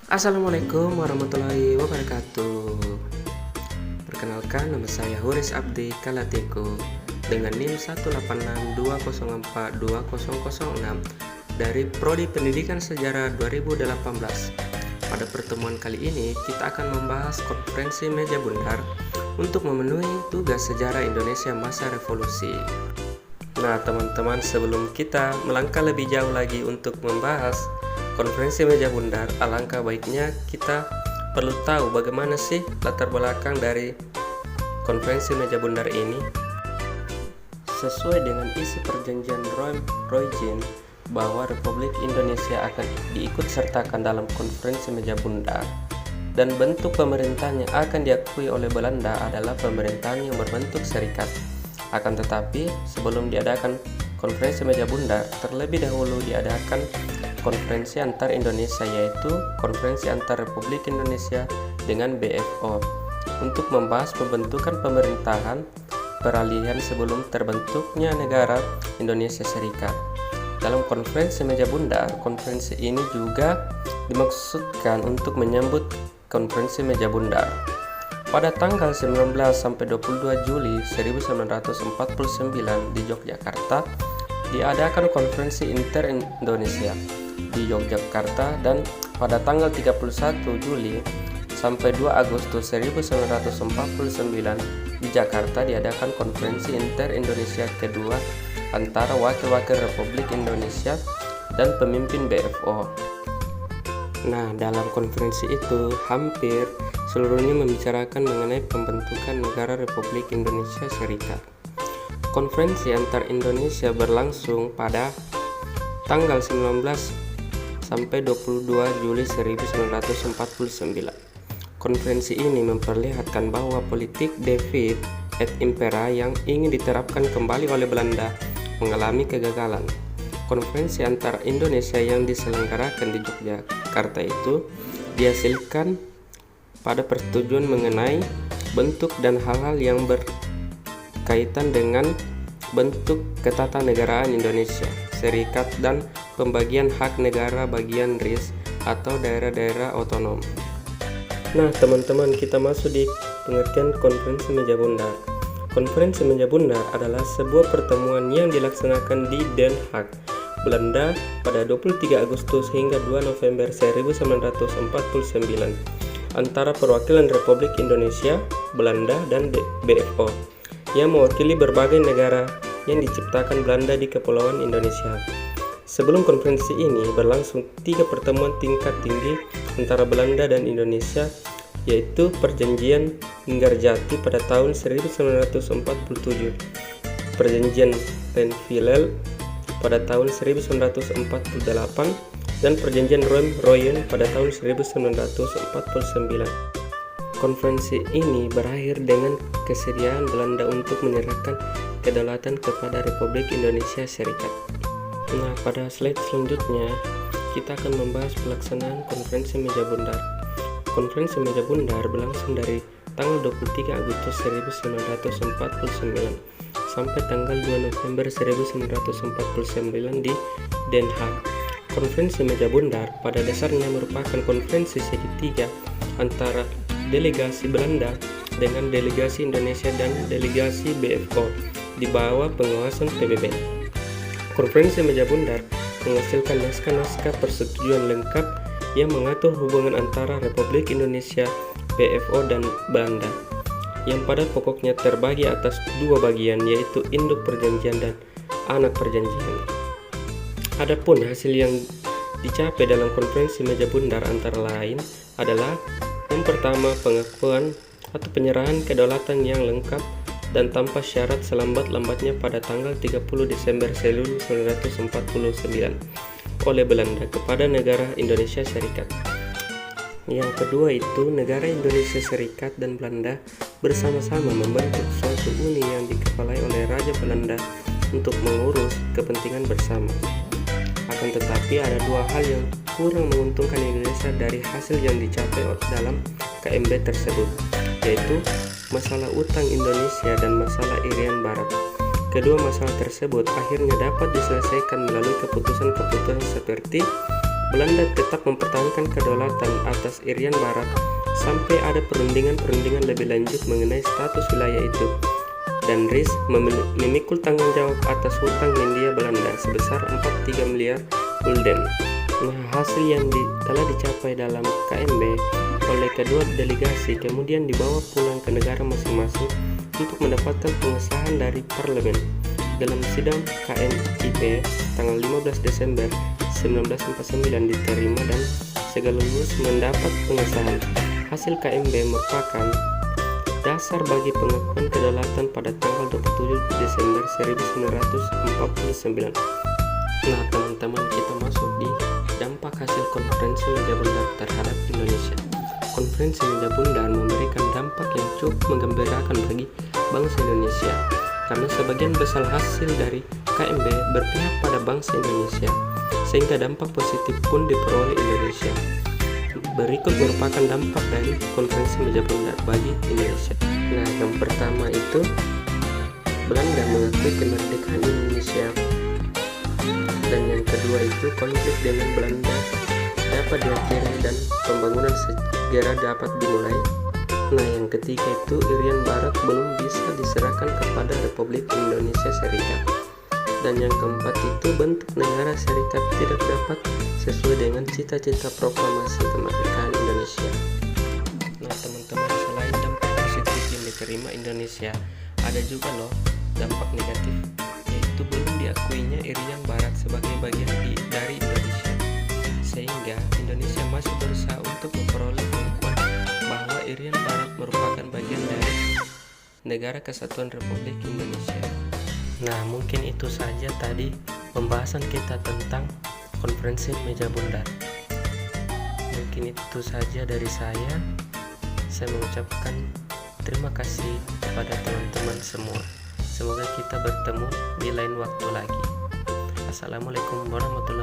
Assalamualaikum warahmatullahi wabarakatuh. Perkenalkan, nama saya Huris Abdi Kalateko dengan NIM 18620420006 dari Prodi Pendidikan Sejarah 2018. Pada pertemuan kali ini kita akan membahas konferensi meja bundar untuk memenuhi tugas sejarah Indonesia masa revolusi. Nah teman-teman, sebelum kita melangkah lebih jauh lagi untuk membahas konferensi meja bundar, alangkah baiknya kita perlu tahu bagaimana sih latar belakang dari konferensi meja bundar ini. Sesuai dengan isi perjanjian Roy-Jean bahwa Republik Indonesia akan diikut sertakan dalam konferensi meja bundar dan bentuk pemerintahan yang akan diakui oleh Belanda adalah pemerintahan yang berbentuk serikat. Akan tetapi, sebelum diadakan konferensi meja bundar, terlebih dahulu diadakan konferensi antar Indonesia, yaitu konferensi antar Republik Indonesia dengan BFO untuk membahas pembentukan pemerintahan peralihan sebelum terbentuknya negara Indonesia Serikat. Dalam konferensi meja bundar, konferensi ini juga dimaksudkan untuk menyambut konferensi meja bundar. Pada tanggal 19 sampai 22 Juli 1949 di Yogyakarta diadakan konferensi inter-Indonesia di Yogyakarta, dan pada tanggal 31 Juli sampai 2 Agustus 1949 di Jakarta diadakan konferensi inter-Indonesia kedua antara wakil-wakil Republik Indonesia dan pemimpin BFO. Nah, dalam konferensi itu hampir seluruhnya membicarakan mengenai pembentukan negara Republik Indonesia Serikat. Konferensi antar Indonesia berlangsung pada tanggal 19 sampai 22 Juli 1949. Konferensi ini memperlihatkan bahwa politik divide et impera yang ingin diterapkan kembali oleh Belanda mengalami kegagalan. Konferensi antar Indonesia yang diselenggarakan di Yogyakarta itu dihasilkan pada persetujuan mengenai bentuk dan hal-hal yang berkaitan dengan bentuk ketatanegaraan Indonesia Serikat dan pembagian hak negara bagian RIS atau daerah-daerah otonom. Nah teman-teman, kita masuk di pengertian konferensi meja bundar. Konferensi meja bundar adalah sebuah pertemuan yang dilaksanakan di Den Haag, Belanda pada 23 Agustus hingga 2 November 1949 antara perwakilan Republik Indonesia, Belanda, dan BFO yang mewakili berbagai negara yang diciptakan Belanda di Kepulauan Indonesia. Sebelum konferensi ini berlangsung 3 pertemuan tingkat tinggi antara Belanda dan Indonesia, yaitu Perjanjian Linggarjati pada tahun 1947, Perjanjian Renville pada tahun 1948, dan Perjanjian Rome-Royen pada tahun 1949. Konferensi ini berakhir dengan kesediaan Belanda untuk menyerahkan kedaulatan kepada Republik Indonesia Serikat. Nah, pada slide selanjutnya kita akan membahas pelaksanaan konferensi meja bundar. Konferensi meja bundar berlangsung dari tanggal 23 Agustus 1949 sampai tanggal 2 November 1949 di Den Haag. Konferensi meja bundar pada dasarnya merupakan konferensi segitiga antara delegasi Belanda dengan delegasi Indonesia dan delegasi BFO di bawah pengawasan PBB. Konferensi meja bundar menghasilkan naskah-naskah persetujuan lengkap yang mengatur hubungan antara Republik Indonesia, BFO, dan Belanda, yang pada pokoknya terbagi atas 2 bagian, yaitu induk perjanjian dan anak perjanjian. Adapun hasil yang dicapai dalam konferensi meja bundar antara lain adalah yang pertama, pengakuan atau penyerahan kedaulatan yang lengkap dan tanpa syarat selambat-lambatnya pada tanggal 30 Desember 1949 oleh Belanda kepada negara Indonesia Serikat. Yang kedua itu, negara Indonesia Serikat dan Belanda bersama-sama membentuk suatu uni yang dikepalai oleh Raja Belanda untuk mengurus kepentingan bersama. Akan tetapi ada 2 hal yang kurang menguntungkan Indonesia dari hasil yang dicapai dalam KMB tersebut, yaitu masalah utang Indonesia dan masalah Irian Barat. Kedua masalah tersebut akhirnya dapat diselesaikan melalui keputusan-keputusan seperti Belanda tetap mempertahankan kedaulatan atas Irian Barat sampai ada perundingan lebih lanjut mengenai status wilayah itu. Dan Ries memikul tanggung jawab atas hutang Hindia Belanda sebesar 43 miliar gulden. Nah, hasil yang telah dicapai dalam KMB oleh kedua delegasi kemudian dibawa pulang ke negara masing-masing untuk mendapatkan pengesahan dari parlemen. Dalam sidang KNIP tanggal 15 Desember 1949 diterima dan sekaligus mendapat pengesahan. Hasil KMB merupakan dasar bagi pengakuan kedaulatan pada tanggal 27 Desember 1949. Nah, teman-teman, kita masuk di dampak hasil Konferensi Meja Bundar terhadap Indonesia. Konferensi Meja Bundar memberikan dampak yang cukup menggembirakan bagi bangsa Indonesia, karena sebagian besar hasil dari KMB berpihak pada bangsa Indonesia, sehingga dampak positif pun diperoleh Indonesia. Berikut merupakan dampak dari Konferensi Meja Bundar bagi Indonesia. Nah, yang pertama itu Belanda mengakui kemerdekaan Indonesia, dan yang kedua itu konflik dengan Belanda dapat diakhiri dan pembangunan segera dapat dimulai. Nah, yang ketiga itu Irian Barat belum bisa diserahkan kepada Republik Indonesia Serikat. Dan yang keempat itu bentuk negara serikat tidak dapat sesuai dengan cita-cita proklamasi kemerdekaan Indonesia. Nah, teman-teman, selain dampak positif yang diterima Indonesia, ada juga loh dampak negatif, yaitu belum diakuinya Irian Barat sebagai bagian dari Indonesia, sehingga Indonesia masih berusaha untuk memperoleh pengakuan bahwa Irian Barat merupakan bagian dari Negara Kesatuan Republik Indonesia. Nah, mungkin itu saja tadi pembahasan kita tentang Konferensi Meja Bundar. Mungkin itu saja dari saya. Saya mengucapkan terima kasih kepada teman-teman semua. Semoga kita bertemu di lain waktu lagi. Assalamualaikum warahmatullahi wabarakatuh.